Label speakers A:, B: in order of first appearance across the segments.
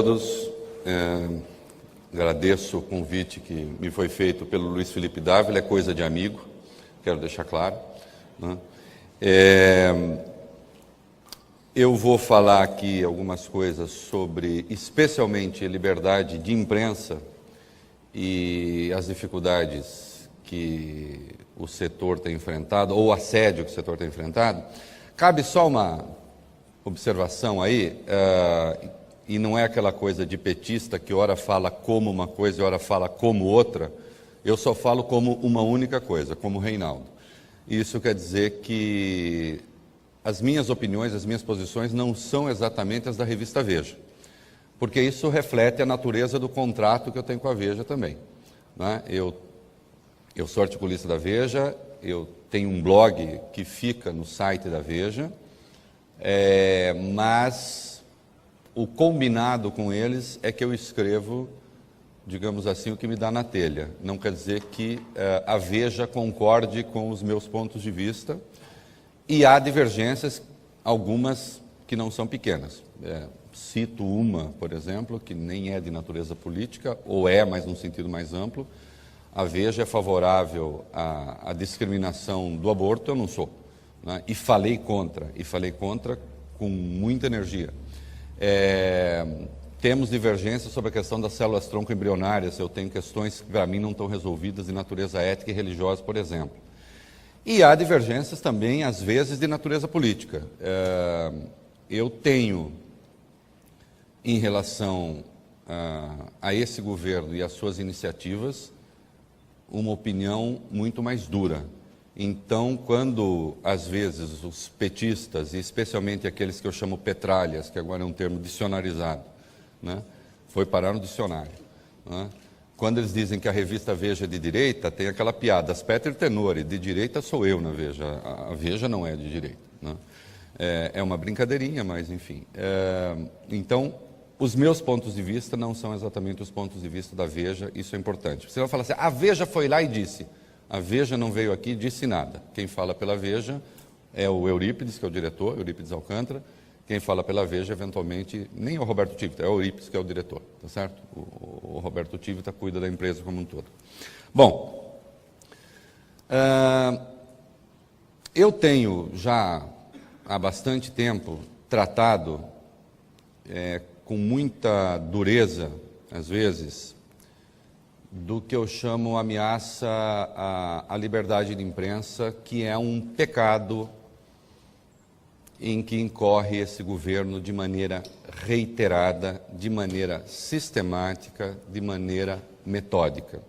A: todos. Agradeço o convite que me foi feito pelo Luiz Felipe Dávila, é coisa de amigo, quero deixar claro, né? Eu vou falar aqui algumas coisas sobre, especialmente, liberdade de imprensa e as dificuldades que o setor tem enfrentado, ou o assédio que o setor tem enfrentado. Cabe só uma observação aí, e não é aquela coisa de petista que ora fala como uma coisa e ora fala como outra. Eu só falo como uma única coisa, como Reinaldo. Isso quer dizer que as minhas opiniões, as minhas posições não são exatamente as da revista Veja, porque isso reflete a natureza do contrato que eu tenho com a Veja também, né? Eu sou articulista da Veja, eu tenho um blog que fica no site da Veja, mas o combinado com eles é que eu escrevo, digamos assim, o que me dá na telha. Não quer dizer que a Veja concorde com os meus pontos de vista, e há divergências, algumas que não são pequenas. Cito uma, por exemplo, que nem é de natureza política, ou é, mas num sentido mais amplo. A Veja é favorável à discriminação do aborto, eu não sou, né? E falei contra com muita energia. Temos divergências sobre a questão das células tronco embrionárias. Eu tenho questões que para mim não estão resolvidas de natureza ética e religiosa, por exemplo. E há divergências também, às vezes, de natureza política. Eu tenho, em relação a esse governo e às suas iniciativas, uma opinião muito mais dura. Então, quando, às vezes, os petistas, e especialmente aqueles que eu chamo petralhas, que agora é um termo dicionarizado, né, foi parar no dicionário, né? Quando eles dizem que a revista Veja é de direita, tem aquela piada, aspetto tenore, de direita sou eu na Veja, a Veja não é de direita, né? É uma brincadeirinha, mas enfim. Então, os meus pontos de vista não são exatamente os pontos de vista da Veja, isso é importante. Você vai falar assim, a Veja foi lá e disse. A Veja não veio aqui e disse nada. Quem fala pela Veja é o Eurípides, que é o diretor, Eurípides Alcântara. Quem fala pela Veja, eventualmente, nem é o Roberto Tivita, é o Eurípides, que é o diretor, tá certo? O Roberto Tivita cuida da empresa como um todo. Bom, eu tenho já há bastante tempo tratado com muita dureza, às vezes, do que eu chamo ameaça à liberdade de imprensa, que é um pecado em que incorre esse governo de maneira reiterada, de maneira sistemática, de maneira metódica.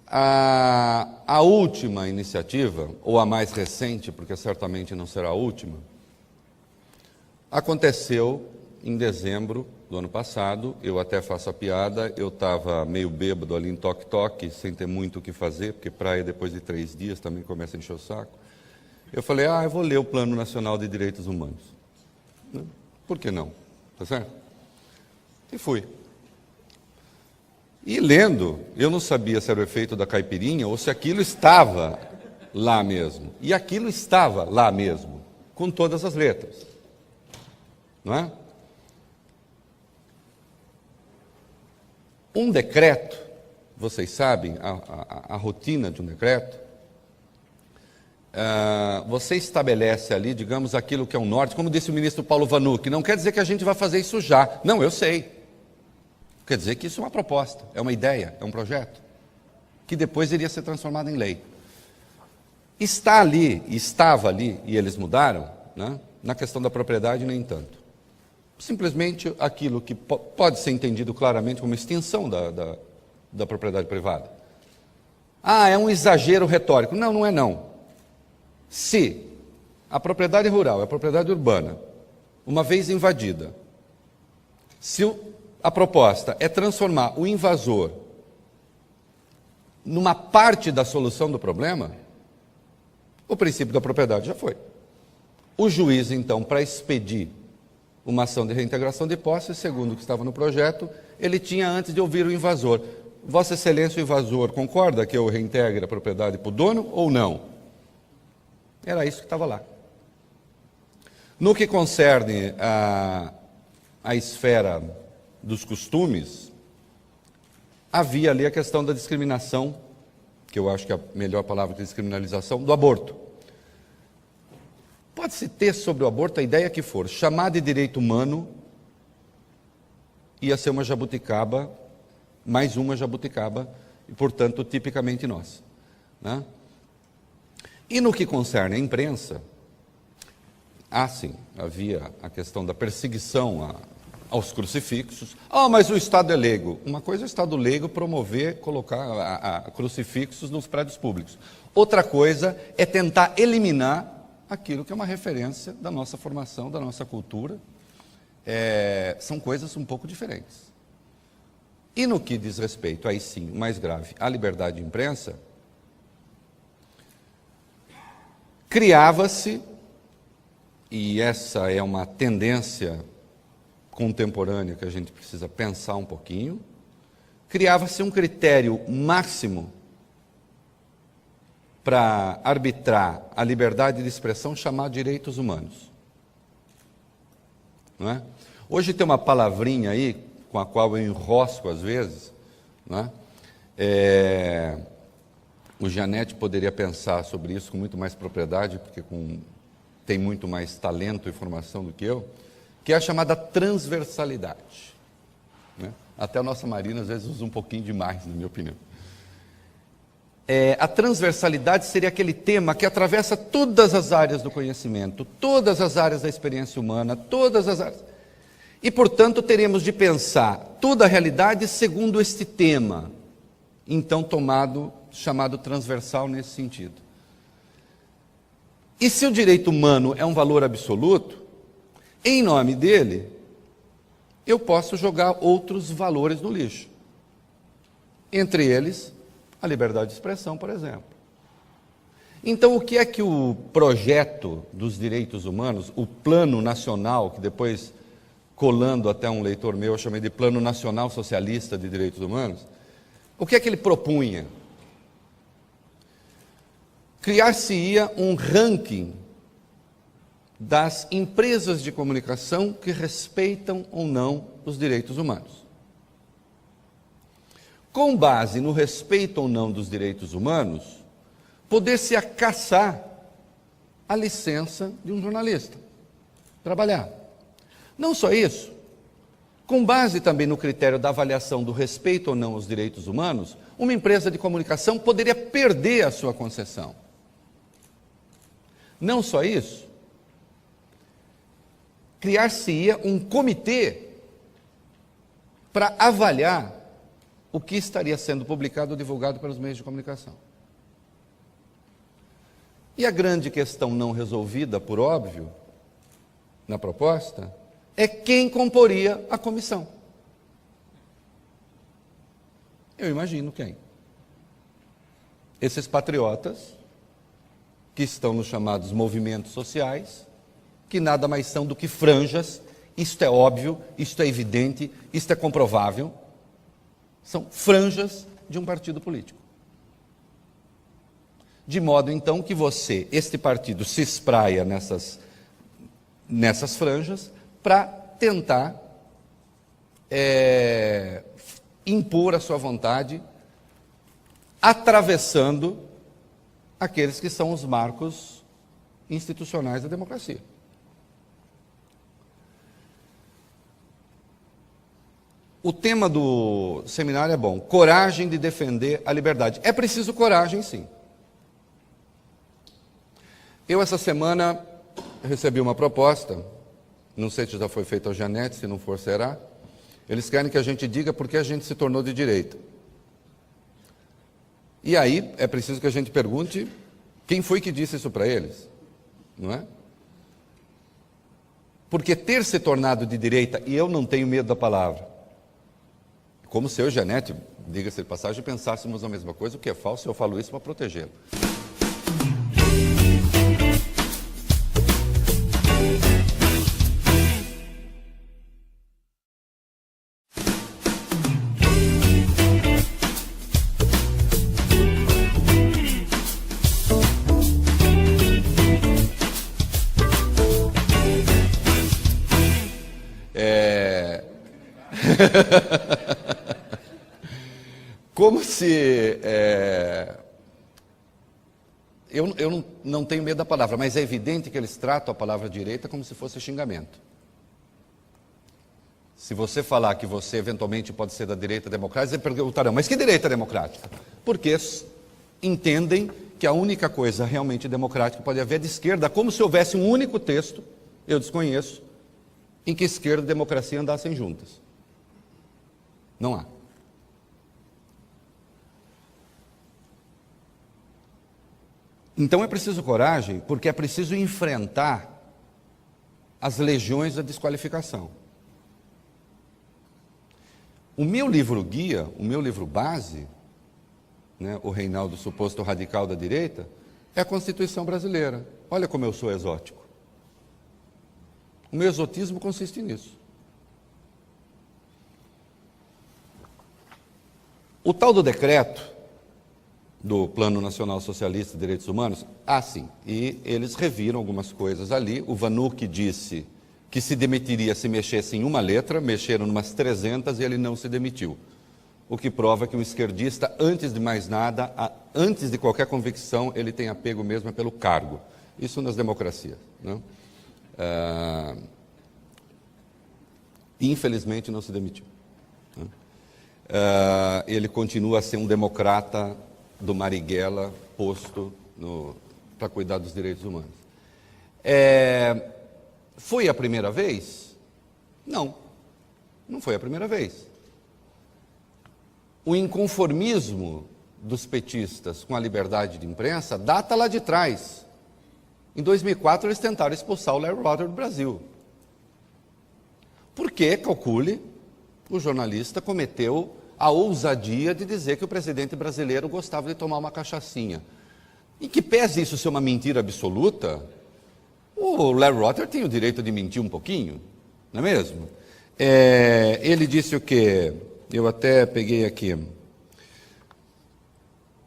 A: A última iniciativa, ou a mais recente, porque certamente não será a última, aconteceu em dezembro do ano passado. Eu até faço a piada, eu estava meio bêbado ali em toque-toque, sem ter muito o que fazer, porque praia depois de 3 dias também começa a encher o saco. Eu falei, eu vou ler o Plano Nacional de Direitos Humanos. Por que não? Tá certo? E fui. E lendo, eu não sabia se era o efeito da caipirinha ou se aquilo estava lá mesmo. E aquilo estava lá mesmo, com todas as letras. Não é? Um decreto, vocês sabem, a rotina de um decreto, você estabelece ali, digamos, aquilo que é o norte, como disse o ministro Paulo Vanucchi, não quer dizer que a gente vai fazer isso já. Não, eu sei. Quer dizer que isso é uma proposta, é uma ideia, é um projeto, que depois iria ser transformado em lei. Está ali, estava ali, e eles mudaram, né, na questão da propriedade, nem tanto. Simplesmente aquilo que pode ser entendido claramente como extinção da propriedade privada. É um exagero retórico. Não, não é não. Se a propriedade rural, a propriedade urbana, uma vez invadida, se a proposta é transformar o invasor numa parte da solução do problema, o princípio da propriedade já foi. O juiz, então, para expedir uma ação de reintegração de posse, segundo o que estava no projeto, ele tinha antes de ouvir o invasor. Vossa Excelência, o invasor concorda que eu reintegre a propriedade para o dono ou não? Era isso que estava lá. No que concerne a esfera dos costumes, havia ali a questão da discriminação, que eu acho que é a melhor palavra que descriminalização, do aborto. Pode-se ter sobre o aborto a ideia que for, chamar de direito humano, ia ser uma jabuticaba, mais uma jabuticaba, e, portanto, tipicamente nossa, né? E no que concerne a imprensa, sim, havia a questão da perseguição aos crucifixos. Mas o Estado é leigo. Uma coisa é o Estado leigo promover, colocar crucifixos nos prédios públicos. Outra coisa é tentar eliminar aquilo que é uma referência da nossa formação, da nossa cultura. São coisas um pouco diferentes. E no que diz respeito, aí sim, o mais grave, à liberdade de imprensa, criava-se, e essa é uma tendência contemporânea que a gente precisa pensar um pouquinho, criava-se um critério máximo para arbitrar a liberdade de expressão chamado direitos humanos. Não é? Hoje tem uma palavrinha aí, com a qual eu enrosco às vezes, não é? O Janete poderia pensar sobre isso com muito mais propriedade, porque tem muito mais talento e formação do que eu, que é a chamada transversalidade, né? Até a nossa Marina às vezes usa um pouquinho demais, na minha opinião. A transversalidade seria aquele tema que atravessa todas as áreas do conhecimento, todas as áreas da experiência humana, todas as áreas. E, portanto, teremos de pensar toda a realidade segundo este tema, então chamado transversal nesse sentido. E se o direito humano é um valor absoluto, em nome dele, eu posso jogar outros valores no lixo. Entre eles, a liberdade de expressão, por exemplo. Então, o que é que o projeto dos direitos humanos, o Plano Nacional, que depois, colando até um leitor meu, eu chamei de Plano Nacional Socialista de Direitos Humanos, o que é que ele propunha? Criar-se-ia um ranking das empresas de comunicação que respeitam ou não os direitos humanos. Com base no respeito ou não dos direitos humanos, poder-se caçar a licença de um jornalista, trabalhar. Não só isso, com base também no critério da avaliação do respeito ou não aos direitos humanos, uma empresa de comunicação poderia perder a sua concessão. Não só isso, criar-se-ia um comitê para avaliar o que estaria sendo publicado ou divulgado pelos meios de comunicação. E a grande questão não resolvida, por óbvio, na proposta, é quem comporia a comissão. Eu imagino quem. Esses patriotas que estão nos chamados movimentos sociais, que nada mais são do que franjas, isto é óbvio, isto é evidente, isto é comprovável, são franjas de um partido político. De modo, então, que este partido se espraia nessas franjas para tentar impor a sua vontade, atravessando aqueles que são os marcos institucionais da democracia. O tema do seminário é bom, coragem de defender a liberdade. É preciso coragem, sim. Eu, essa semana, recebi uma proposta, não sei se já foi feita ao Janete, se não for, será. Eles querem que a gente diga por que a gente se tornou de direita. E aí, é preciso que a gente pergunte quem foi que disse isso para eles, não é? Porque ter se tornado de direita, e eu não tenho medo da palavra, como se eu e Janete, diga-se de passagem, pensássemos a mesma coisa, o que é falso, eu falo isso para protegê-lo. Como se... Eu não tenho medo da palavra, mas é evidente que eles tratam a palavra direita como se fosse xingamento. Se você falar que você eventualmente pode ser da direita democrática, eles perguntarão, mas que direita democrática? Porque entendem que a única coisa realmente democrática que pode haver é de esquerda, como se houvesse um único texto, eu desconheço, em que esquerda e democracia andassem juntas. Não há. Então é preciso coragem, porque é preciso enfrentar as legiões da desqualificação. O meu livro guia, o meu livro base, né, o Reinaldo, suposto radical da direita, é a Constituição brasileira. Olha como eu sou exótico. O meu exotismo consiste nisso. O tal do decreto do Plano Nacional Socialista de Direitos Humanos, sim, e eles reviram algumas coisas ali. O Vanuc disse que se demitiria se mexesse em uma letra, mexeram umas 300 e ele não se demitiu. O que prova que um esquerdista, antes de mais nada, antes de qualquer convicção, ele tem apego mesmo pelo cargo. Isso nas democracias, né? Infelizmente não se demitiu. Né? Ele continua a ser um democrata do Marighella posto para cuidar dos direitos humanos. Foi a primeira vez? Não, não foi a primeira vez. O inconformismo dos petistas com a liberdade de imprensa data lá de trás. Em 2004 eles tentaram expulsar o Larry Rotter do Brasil. Porque, calcule, o jornalista cometeu a ousadia de dizer que o presidente brasileiro gostava de tomar uma cachaçinha. E que pese isso ser uma mentira absoluta, o Larry Rotter tem o direito de mentir um pouquinho, não é mesmo? Ele disse o quê? Eu até peguei aqui.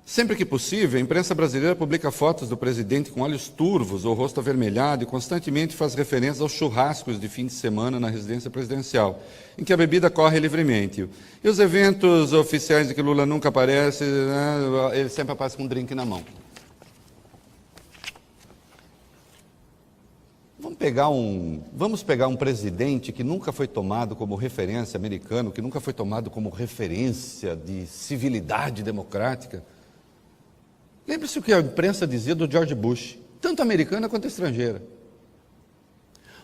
A: Sempre que possível, a imprensa brasileira publica fotos do presidente com olhos turvos ou rosto avermelhado e constantemente faz referências aos churrascos de fim de semana na residência presidencial, em que a bebida corre livremente. E os eventos oficiais de que Lula nunca aparece, né, ele sempre aparece com um drink na mão. Vamos pegar um presidente que nunca foi tomado como referência americano, que nunca foi tomado como referência de civilidade democrática. Lembre-se o que a imprensa dizia do George Bush, tanto americana quanto estrangeira.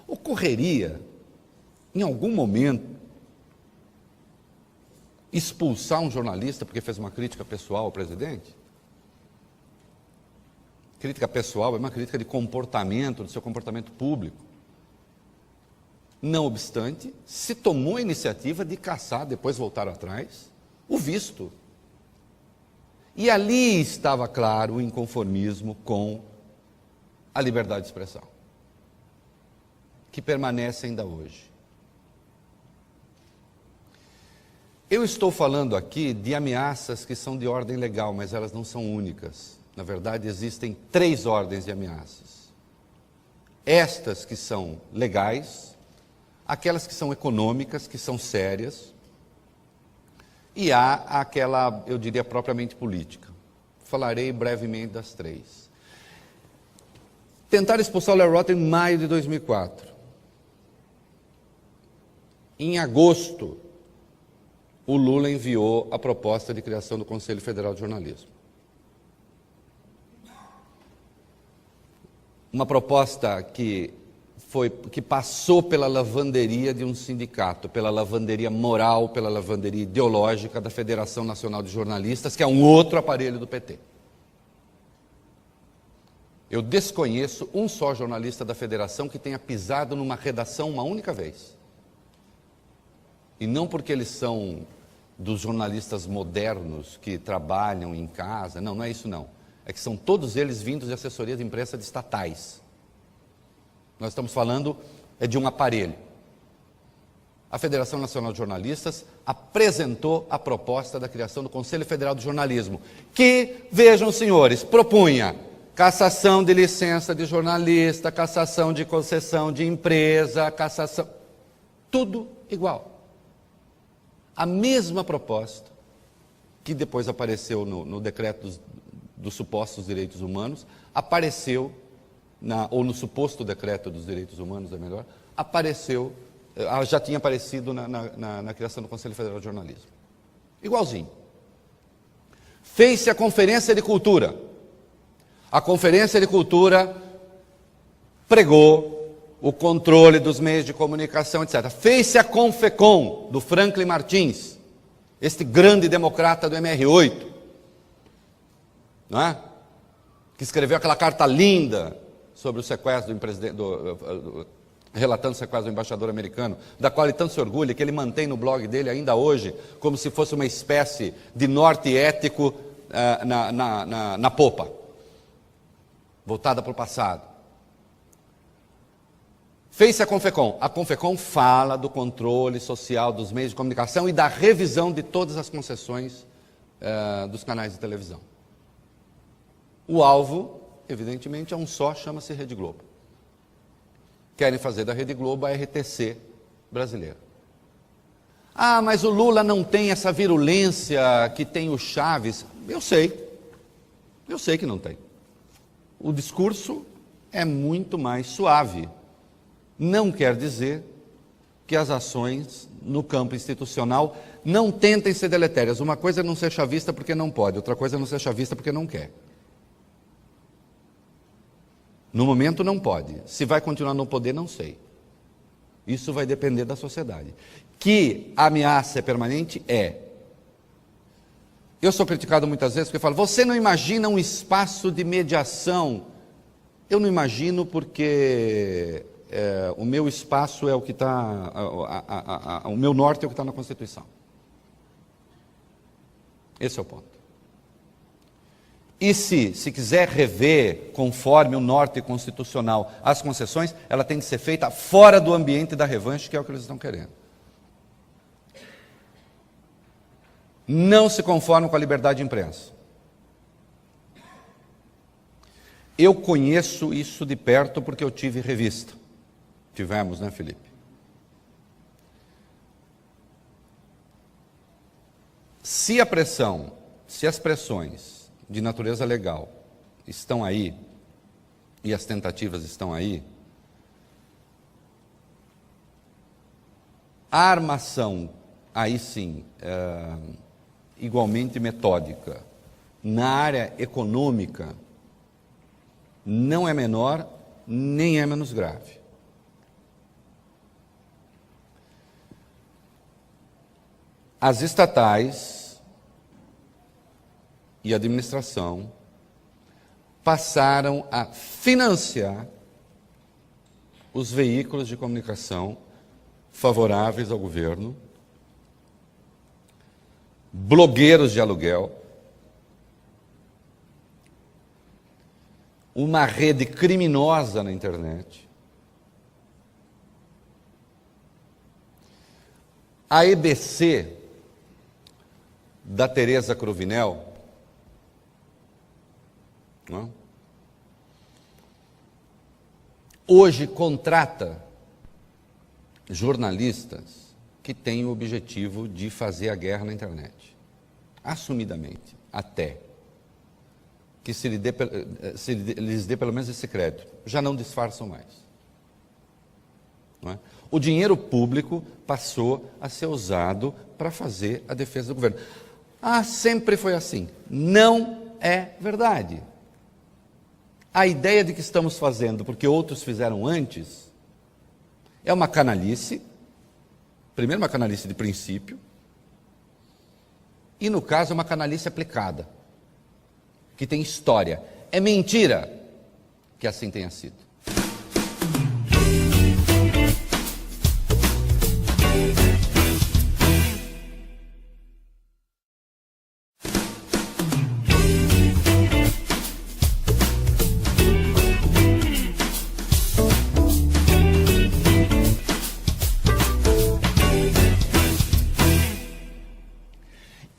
A: Ocorreria, em algum momento, expulsar um jornalista porque fez uma crítica pessoal ao presidente? Crítica pessoal é uma crítica de comportamento, do seu comportamento público. Não obstante, se tomou a iniciativa de caçar, depois voltar atrás, o visto. E ali estava claro o inconformismo com a liberdade de expressão, que permanece ainda hoje. Eu estou falando aqui de ameaças que são de ordem legal, mas elas não são únicas. Na verdade, existem 3 ordens de ameaças. Estas que são legais, aquelas que são econômicas, que são sérias, e há aquela, eu diria, propriamente política. Falarei brevemente das 3. Tentaram expulsar o Larry Rotter em maio de 2004. Em agosto, o Lula enviou a proposta de criação do Conselho Federal de Jornalismo. Uma proposta que passou pela lavanderia de um sindicato, pela lavanderia moral, pela lavanderia ideológica da Federação Nacional de Jornalistas, que é um outro aparelho do PT. Eu desconheço um só jornalista da Federação que tenha pisado numa redação uma única vez. E não porque eles são dos jornalistas modernos que trabalham em casa, não é isso não. É que são todos eles vindos de assessoria de imprensa de estatais. Nós estamos falando de um aparelho. A Federação Nacional de Jornalistas apresentou a proposta da criação do Conselho Federal de Jornalismo, que, vejam senhores, propunha cassação de licença de jornalista, cassação de concessão de empresa, cassação... Tudo igual. A mesma proposta que depois apareceu no decreto dos supostos direitos humanos, apareceu, ou no suposto decreto dos direitos humanos, é melhor, apareceu, já tinha aparecido na criação do Conselho Federal de Jornalismo. Igualzinho. Fez-se a Conferência de Cultura. A Conferência de Cultura pregou o controle dos meios de comunicação, etc. Fez-se a Confecom, do Franklin Martins, este grande democrata do MR8, não é? Que escreveu aquela carta linda sobre o sequestro relatando o sequestro do embaixador americano, da qual ele tanto se orgulha, que ele mantém no blog dele ainda hoje, como se fosse uma espécie de norte ético na popa, voltada para o passado. Fez-se a Confecom. A Confecom fala do controle social dos meios de comunicação e da revisão de todas as concessões dos canais de televisão. O alvo, evidentemente, é um só, chama-se Rede Globo. Querem fazer da Rede Globo a RTC brasileira. Ah, mas o Lula não tem essa virulência que tem o Chaves. Eu sei que não tem. O discurso é muito mais suave. Não quer dizer que as ações no campo institucional não tentem ser deletérias. Uma coisa é não ser chavista porque não pode, outra coisa é não ser chavista porque não quer. No momento não pode. Se vai continuar no poder, não sei. Isso vai depender da sociedade. Que a ameaça é permanente? É. Eu sou criticado muitas vezes porque eu falo, você não imagina um espaço de mediação? Eu não imagino porque o meu espaço é o que está, o meu norte é o que está na Constituição. Esse é o ponto. E se quiser rever, conforme o norte constitucional, as concessões, ela tem que ser feita fora do ambiente da revanche, que é o que eles estão querendo. Não se conformam com a liberdade de imprensa. Eu conheço isso de perto porque eu tive revista. Tivemos, né, Felipe? Se as pressões de natureza legal estão aí, e as tentativas estão aí, a armação, aí sim, igualmente metódica, na área econômica, não é menor, nem é menos grave. As estatais e a administração passaram a financiar os veículos de comunicação favoráveis ao governo, blogueiros de aluguel, uma rede criminosa na internet, a EBC da Tereza Cruvinel, não? Hoje contrata jornalistas que têm o objetivo de fazer a guerra na internet, assumidamente, até que se lhes dê pelo menos esse crédito, já não disfarçam mais. Não é? O dinheiro público passou a ser usado para fazer a defesa do governo. Ah, sempre foi assim. Não é verdade. A ideia de que estamos fazendo porque outros fizeram antes é uma canalice, primeiro uma canalice de princípio, e no caso é uma canalice aplicada, que tem história. É mentira que assim tenha sido.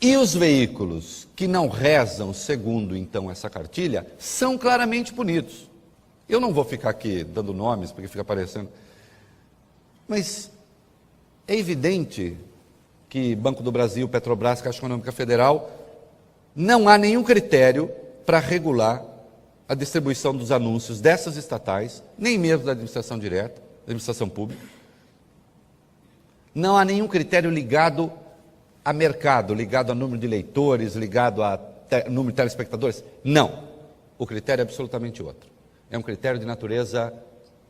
A: E os veículos que não rezam segundo, então, essa cartilha, são claramente punidos. Eu não vou ficar aqui dando nomes, porque fica parecendo... Mas é evidente que Banco do Brasil, Petrobras, Caixa Econômica Federal, não há nenhum critério para regular a distribuição dos anúncios dessas estatais, nem mesmo da administração direta, da administração pública. Não há nenhum critério ligado a mercado, ligado a número de leitores, ligado a número de telespectadores. Não. O critério é absolutamente outro. É um critério de natureza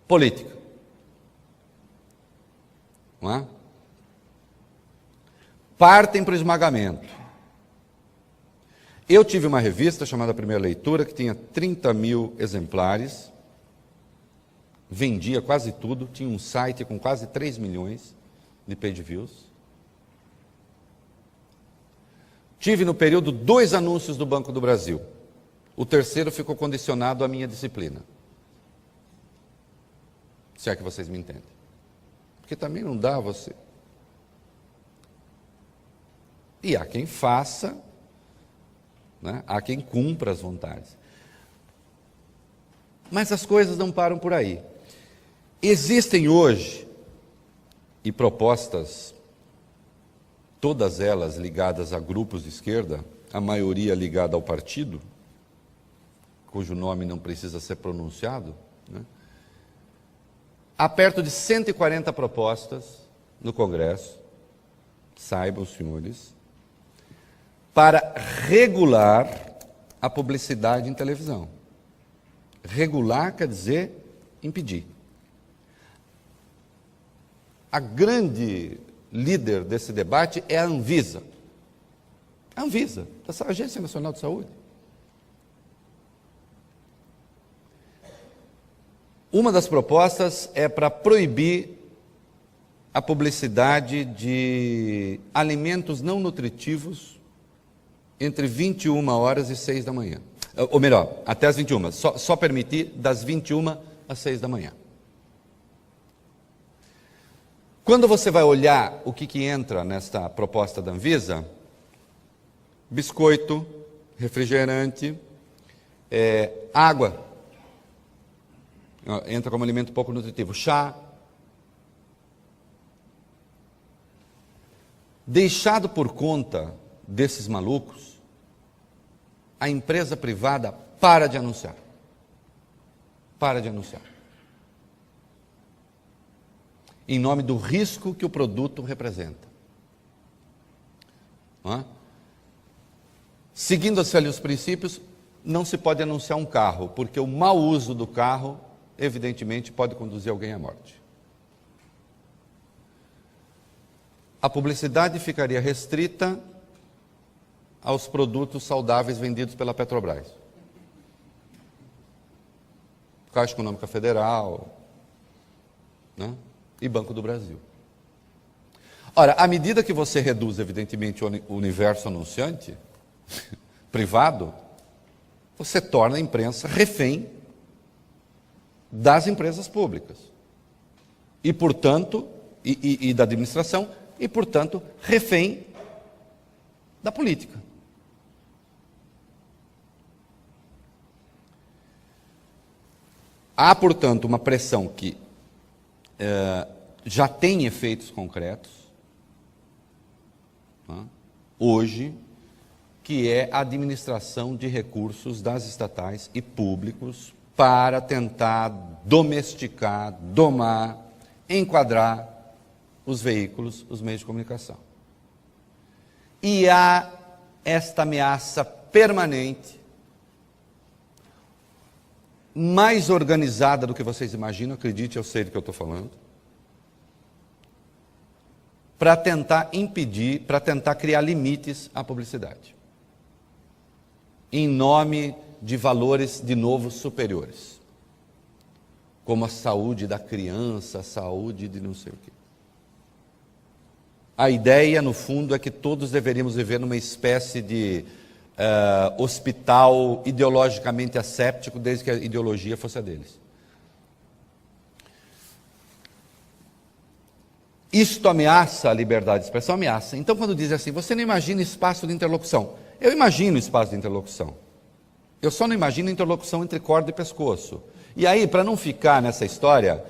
A: política. Não é? Partem para o esmagamento. Eu tive uma revista chamada Primeira Leitura, que tinha 30 mil exemplares, vendia quase tudo, tinha um site com quase 3 milhões de page views. Tive no período 2 anúncios do Banco do Brasil. O terceiro ficou condicionado à minha disciplina. Se é que vocês me entendem. Porque também não dá você. E há quem faça, né? Há quem cumpra as vontades. Mas as coisas não param por aí. Existem hoje, e propostas, todas elas ligadas a grupos de esquerda, a maioria ligada ao partido, cujo nome não precisa ser pronunciado, né? Há perto de 140 propostas no Congresso, saibam os senhores, para regular a publicidade em televisão. Regular quer dizer impedir. A grande líder desse debate é a Anvisa. A Anvisa, essa Agência Nacional de Saúde. Uma das propostas é para proibir a publicidade de alimentos não nutritivos entre 21 horas e 6 da manhã. Ou melhor, até as 21. Só permitir das 21 às 6 da manhã. Quando você vai olhar o que entra nesta proposta da Anvisa, biscoito, refrigerante, água, entra como alimento pouco nutritivo, chá. Deixado por conta desses malucos, a empresa privada para de anunciar. Para de anunciar. Em nome do risco que o produto representa. Não é? Seguindo-se ali os princípios, não se pode anunciar um carro, porque o mau uso do carro, evidentemente, pode conduzir alguém à morte. A publicidade ficaria restrita aos produtos saudáveis vendidos pela Petrobras. Caixa Econômica Federal, né? E Banco do Brasil. Ora, à medida que você reduz, evidentemente, o universo anunciante privado, você torna a imprensa refém das empresas públicas. E, portanto, e da administração, e, portanto, refém da política. Há, portanto, uma pressão que já tem efeitos concretos, né, hoje, que é a administração de recursos das estatais e públicos para tentar domesticar, domar, enquadrar os veículos, os meios de comunicação. E há esta ameaça permanente, mais organizada do que vocês imaginam, acredite, eu sei do que eu estou falando, para tentar impedir, para tentar criar limites à publicidade, em nome de valores, de novo, superiores, como a saúde da criança, a saúde de não sei o quê. A ideia, no fundo, é que todos deveríamos viver numa espécie de hospital ideologicamente asséptico, desde que a ideologia fosse a deles. Isto ameaça a liberdade de expressão? Ameaça. Então, quando diz assim, você não imagina espaço de interlocução. Eu imagino espaço de interlocução. Eu só não imagino interlocução entre corda e pescoço. E aí, para não ficar nessa história,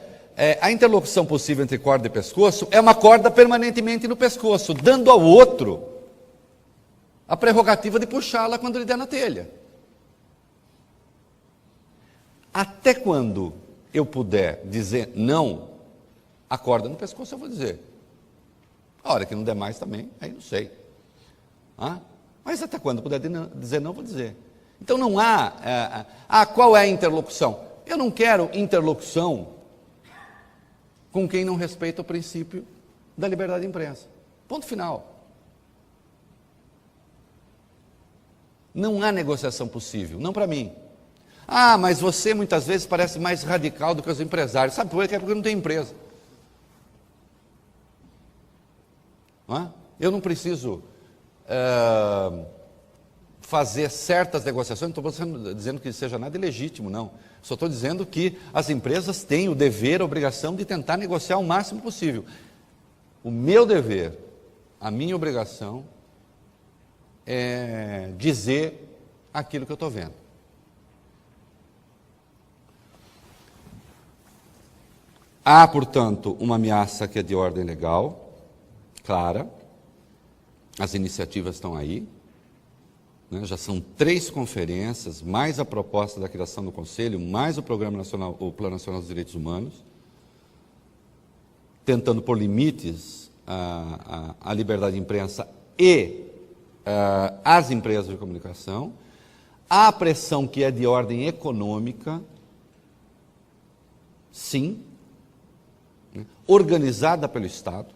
A: a interlocução possível entre corda e pescoço é uma corda permanentemente no pescoço, dando ao outro a prerrogativa de puxá-la quando ele der na telha. Até quando eu puder dizer não, a corda no pescoço eu vou dizer. A hora que não der mais também, aí não sei. Mas até quando eu puder dizer não, vou dizer. Então não há... qual é a interlocução? Eu não quero interlocução com quem não respeita o princípio da liberdade de imprensa. Ponto final. Não há negociação possível, não para mim. Mas você muitas vezes parece mais radical do que os empresários. Sabe por quê? Porque não tem empresa. Eu não preciso fazer certas negociações, não estou dizendo que seja nada ilegítimo, não. Só estou dizendo que as empresas têm o dever, a obrigação de tentar negociar o máximo possível. O meu dever, a minha obrigação é dizer aquilo que eu estou vendo. Há, portanto, uma ameaça que é de ordem legal, clara. As iniciativas estão aí. Já são 3 conferências, mais a proposta da criação do Conselho, mais o Programa Nacional, o Plano Nacional dos Direitos Humanos, tentando pôr limites à liberdade de imprensa e às empresas de comunicação. Há a pressão que é de ordem econômica, sim, organizada pelo Estado.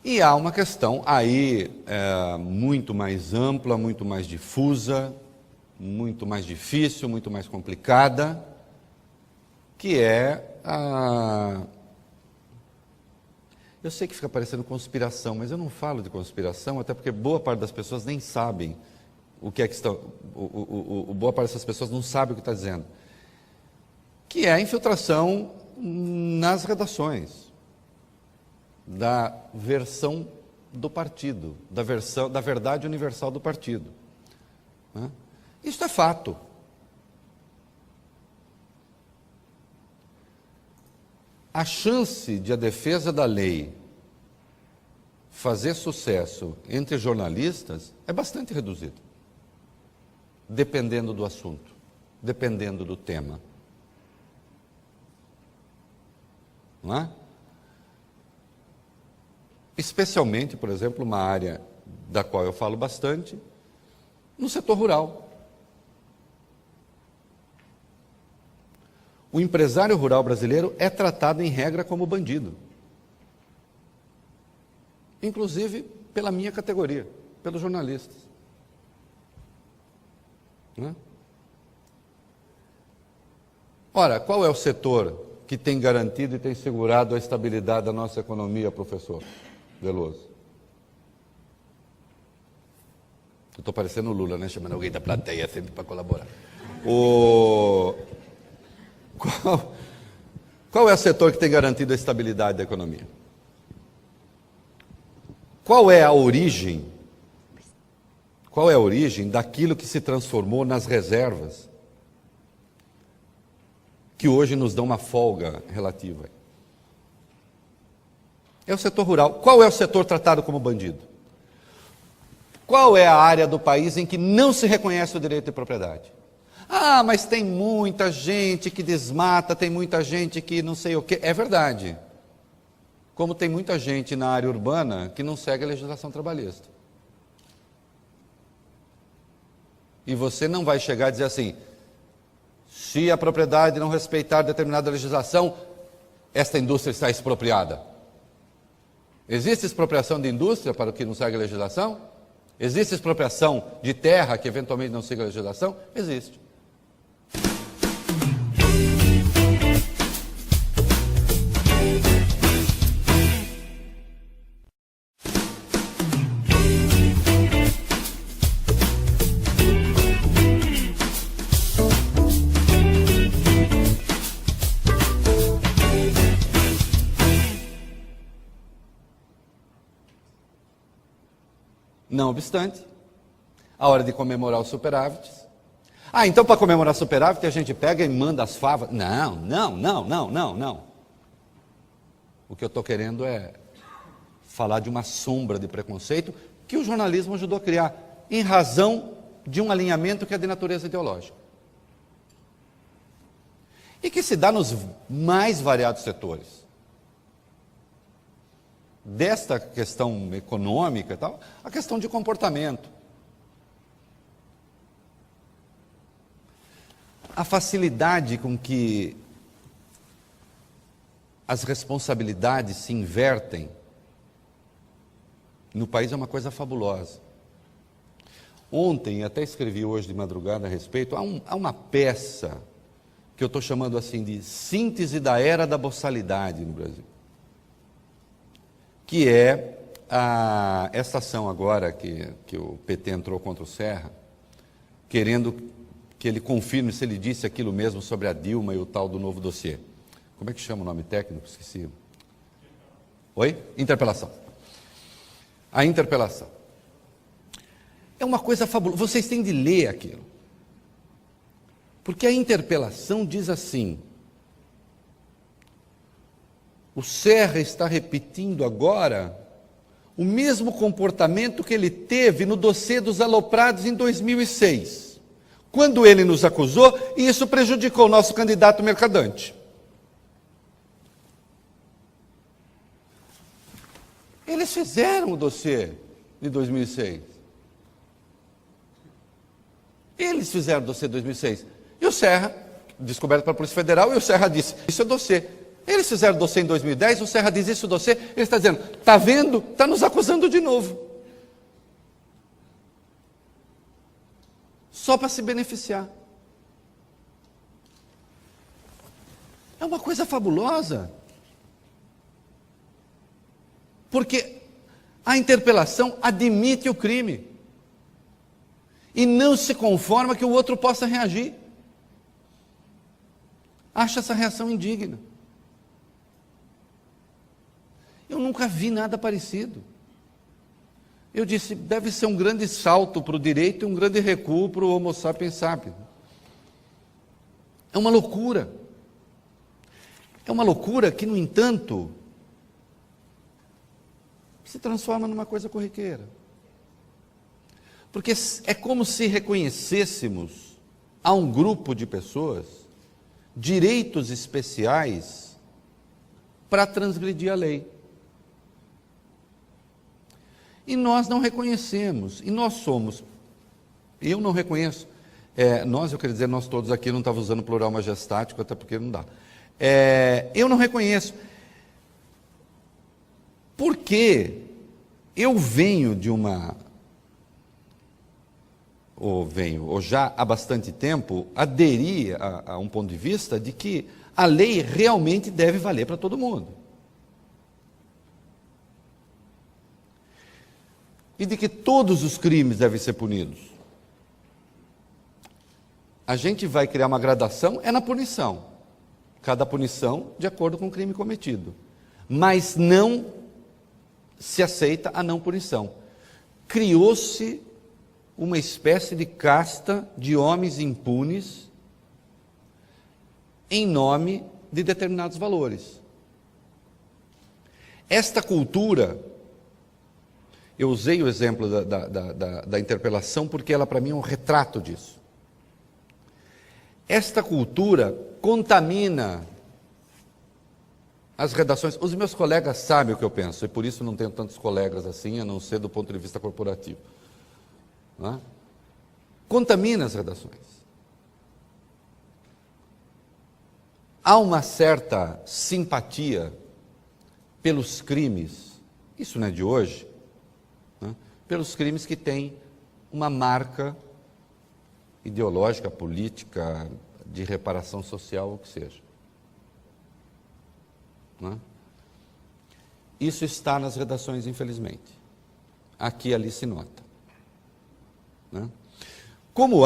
A: E há uma questão aí muito mais ampla, muito mais difusa, muito mais difícil, muito mais complicada, que é Eu sei que fica parecendo conspiração, mas eu não falo de conspiração, até porque boa parte das pessoas nem sabem o que é que estão... boa parte dessas pessoas não sabe o que está dizendo. Que é a infiltração nas redações da versão do partido, da verdade universal do partido. Isso é fato. A chance de a defesa da lei fazer sucesso entre jornalistas é bastante reduzida, dependendo do assunto, dependendo do tema. Não é? Especialmente, por exemplo, uma área da qual eu falo bastante, no setor rural. O empresário rural brasileiro é tratado em regra como bandido. Inclusive pela minha categoria, pelos jornalistas. Não é? Ora, qual é o setor que tem garantido e tem segurado a estabilidade da nossa economia, professor Veloso? Eu estou parecendo o Lula, né? Chamando alguém da plateia sempre para colaborar. Qual é o setor que tem garantido a estabilidade da economia? Qual é a origem daquilo que se transformou nas reservas, que hoje nos dão uma folga relativa? É o setor rural. Qual é o setor tratado como bandido? Qual é a área do país em que não se reconhece o direito de propriedade? Mas tem muita gente que desmata, tem muita gente que não sei o quê. É verdade. Como tem muita gente na área urbana que não segue a legislação trabalhista. E você não vai chegar a dizer assim, se a propriedade não respeitar determinada legislação, esta indústria está expropriada. Existe expropriação de indústria para o que não segue a legislação? Existe expropriação de terra que eventualmente não siga a legislação? Existe. Não obstante, a hora de comemorar os superávites, Então para comemorar superávit a gente pega e manda as favas. Não. O que eu estou querendo é falar de uma sombra de preconceito que o jornalismo ajudou a criar, em razão de um alinhamento que é de natureza ideológica. E que se dá nos mais variados setores. Desta questão econômica e tal, a questão de comportamento. A facilidade com que as responsabilidades se invertem no país é uma coisa fabulosa. Ontem, até escrevi hoje de madrugada a respeito, há uma peça que eu estou chamando assim de síntese da era da boçalidade no Brasil, que é esta ação agora que o PT entrou contra o Serra, querendo que ele confirme se ele disse aquilo mesmo sobre a Dilma e o tal do novo dossiê. Como é que chama o nome técnico? Esqueci. Oi? Interpelação. A interpelação. É uma coisa fabulosa. Vocês têm de ler aquilo. Porque a interpelação diz assim: o Serra está repetindo agora o mesmo comportamento que ele teve no dossiê dos aloprados em 2006, quando ele nos acusou e isso prejudicou o nosso candidato Mercadante. Eles fizeram o dossiê de 2006. Eles fizeram o dossiê de 2006. E o Serra, descoberto pela Polícia Federal, e o Serra disse, isso é dossiê. Eles fizeram o dossiê em 2010, o Serra diz, isso é dossiê. Ele está dizendo, está vendo? Está nos acusando de novo. Só para se beneficiar. É uma coisa fabulosa. Porque a interpelação admite o crime. E não se conforma que o outro possa reagir. Acha essa reação indigna. Eu nunca vi nada parecido. Eu disse, deve ser um grande salto para o direito e um grande recuo para o Homo sapiens sapiens. É uma loucura. É uma loucura que, no entanto, se transforma numa coisa corriqueira. Porque é como se reconhecêssemos a um grupo de pessoas direitos especiais para transgredir a lei. E nós não reconhecemos, e nós somos, eu não reconheço, nós, eu quero dizer, nós todos aqui, não estava usando plural majestático, até porque não dá. Eu não reconheço, porque eu venho de ou já há bastante tempo, aderi a um ponto de vista de que a lei realmente deve valer para todo mundo. E de que todos os crimes devem ser punidos. A gente vai criar uma gradação, na punição. Cada punição de acordo com o crime cometido. Mas não se aceita a não punição. Criou-se uma espécie de casta de homens impunes em nome de determinados valores. Esta cultura, eu usei o exemplo da interpelação porque ela para mim é um retrato disso. Esta cultura contamina as redações. Os meus colegas sabem o que eu penso, e por isso não tenho tantos colegas assim, a não ser do ponto de vista corporativo. Não é? Contamina as redações. Há uma certa simpatia pelos crimes, isso não é de hoje, né? Pelos crimes que têm uma marca ideológica, política, de reparação social, o que seja. Não é? Isso está nas redações, infelizmente. Aqui e ali se nota. Né? Como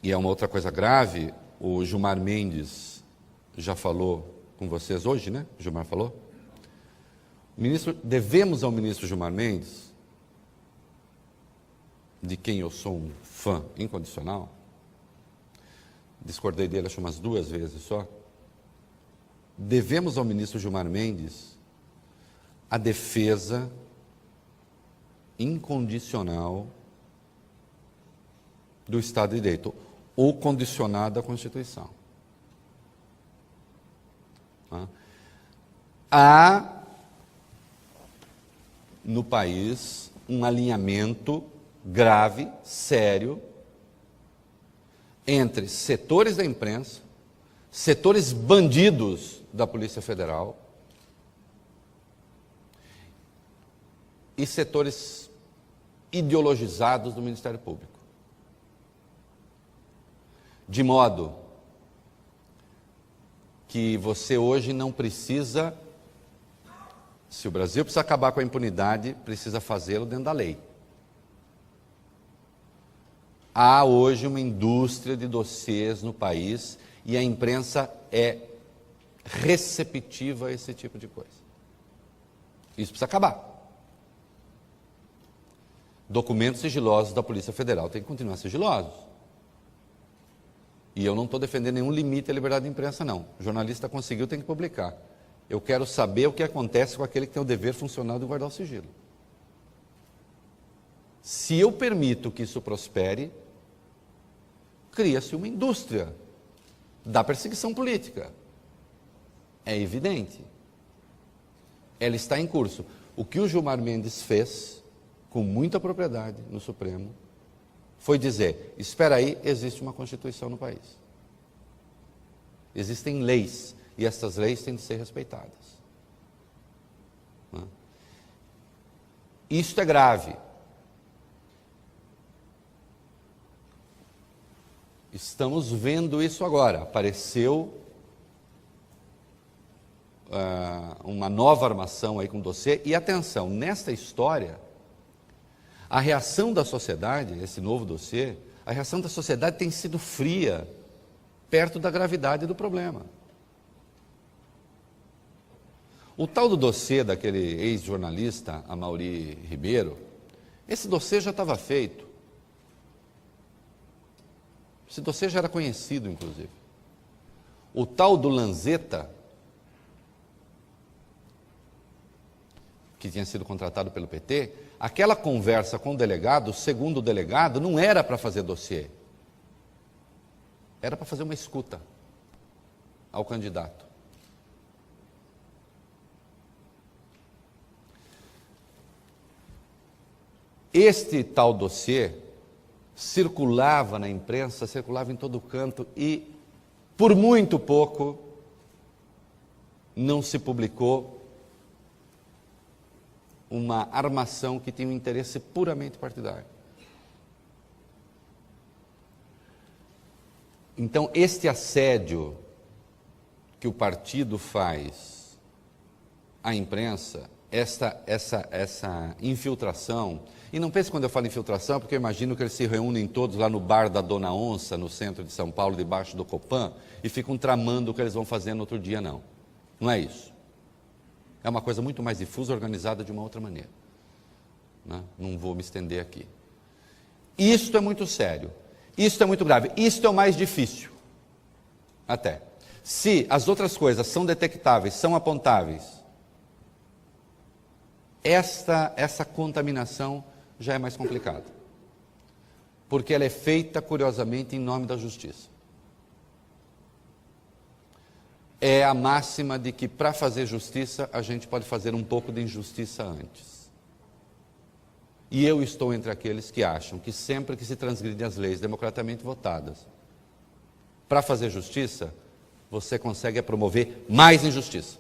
A: e é uma outra coisa grave, o Gilmar Mendes já falou com vocês hoje, né? O Gilmar falou? Devemos ao ministro Gilmar Mendes de quem eu sou um fã incondicional, discordei dele acho umas 2 vezes só, devemos ao ministro Gilmar Mendes a defesa incondicional do Estado de Direito, ou condicionada à Constituição. Há no país um alinhamento grave, sério, entre setores da imprensa, setores bandidos da Polícia Federal e setores ideologizados do Ministério Público. De modo que você hoje não precisa, se o Brasil precisa acabar com a impunidade, precisa fazê-lo dentro da lei. Há hoje uma indústria de dossiês no país e a imprensa é receptiva a esse tipo de coisa. Isso precisa acabar. Documentos sigilosos da Polícia Federal têm que continuar sigilosos. E eu não estou defendendo nenhum limite à liberdade de imprensa, não. O jornalista conseguiu, tem que publicar. Eu quero saber o que acontece com aquele que tem o dever funcional de guardar o sigilo. Se eu permito que isso prospere, cria-se uma indústria da perseguição política. É evidente. Ela está em curso. O que o Gilmar Mendes fez, com muita propriedade no Supremo, foi dizer, espera aí, existe uma Constituição no país. Existem leis, e essas leis têm de ser respeitadas. Isto é grave. Estamos vendo isso agora. Apareceu uma nova armação aí com dossiê. E atenção, nesta história, a reação da sociedade, esse novo dossiê, a reação da sociedade tem sido fria, perto da gravidade do problema. O tal do dossiê daquele ex-jornalista, Amaury Ribeiro, esse dossiê já estava feito. Esse dossiê já era conhecido, inclusive. O tal do Lanzetta, que tinha sido contratado pelo PT, aquela conversa com o delegado, segundo o delegado, não era para fazer dossiê. Era para fazer uma escuta ao candidato. Este tal dossiê circulava na imprensa, circulava em todo canto e, por muito pouco, não se publicou uma armação que tinha um interesse puramente partidário. Então, este assédio que o partido faz à imprensa, essa infiltração, e não pense quando eu falo infiltração, porque eu imagino que eles se reúnem todos lá no bar da Dona Onça, no centro de São Paulo, debaixo do Copan, e ficam tramando o que eles vão fazer no outro dia, não. Não é isso. É uma coisa muito mais difusa, organizada de uma outra maneira. Não vou me estender aqui. Isto é muito sério. Isto é muito grave. Isto é o mais difícil. Até. Se as outras coisas são detectáveis, são apontáveis, essa contaminação já é mais complicada. Porque ela é feita, curiosamente, em nome da justiça. É a máxima de que, para fazer justiça, a gente pode fazer um pouco de injustiça antes. E eu estou entre aqueles que acham que sempre que se transgridem as leis democraticamente votadas, para fazer justiça, você consegue promover mais injustiça.